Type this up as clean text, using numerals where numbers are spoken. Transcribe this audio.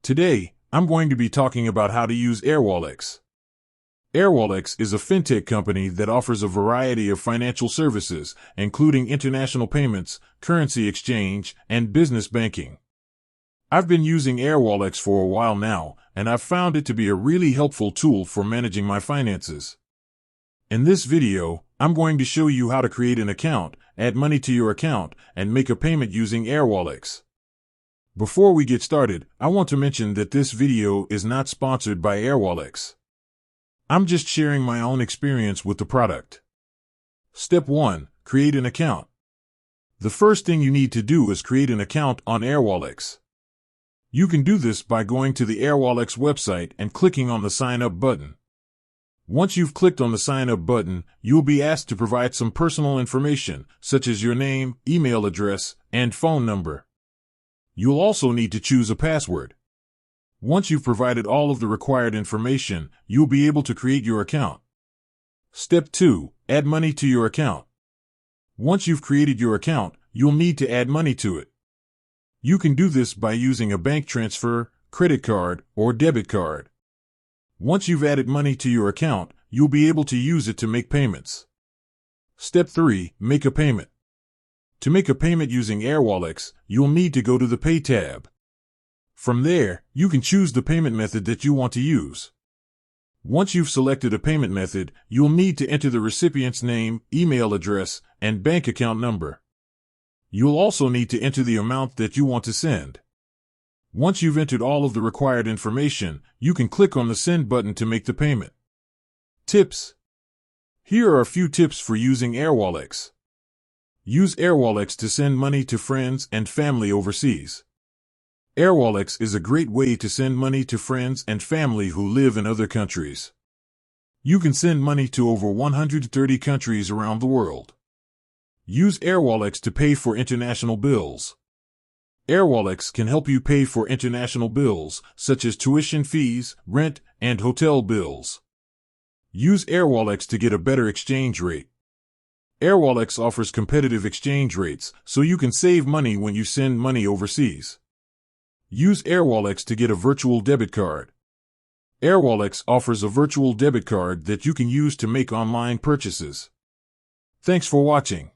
Today, I'm going to be talking about how to use Airwallex. Airwallex is a fintech company that offers a variety of financial services, including international payments, currency exchange, and business banking. I've been using Airwallex for a while now, and I've found it to be a really helpful tool for managing my finances. In this video, I'm going to show you how to create an account, add money to your account, and make a payment using Airwallex. Before we get started, I want to mention that this video is not sponsored by Airwallex. I'm just sharing my own experience with the product. Step 1. Create an account. The first thing you need to do is create an account on Airwallex. You can do this by going to the Airwallex website and clicking on the Sign Up button. Once you've clicked on the Sign Up button, you'll be asked to provide some personal information, such as your name, email address, and phone number. You'll also need to choose a password. Once you've provided all of the required information, you'll be able to create your account. Step 2. Add money to your account. Once you've created your account, you'll need to add money to it. You can do this by using a bank transfer, credit card, or debit card. Once you've added money to your account, you'll be able to use it to make payments. Step 3. Make a payment. To make a payment using Airwallex, you'll need to go to the Pay tab. From there, you can choose the payment method that you want to use. Once you've selected a payment method, you'll need to enter the recipient's name, email address, and bank account number. You'll also need to enter the amount that you want to send. Once you've entered all of the required information, you can click on the Send button to make the payment. Tips. Here are a few tips for using Airwallex. Use Airwallex to send money to friends and family overseas. Airwallex is a great way to send money to friends and family who live in other countries. You can send money to over 130 countries around the world. Use Airwallex to pay for international bills. Airwallex can help you pay for international bills, such as tuition fees, rent, and hotel bills. Use Airwallex to get a better exchange rate. Airwallex offers competitive exchange rates, so you can save money when you send money overseas. Use Airwallex to get a virtual debit card. Airwallex offers a virtual debit card that you can use to make online purchases. Thanks for watching.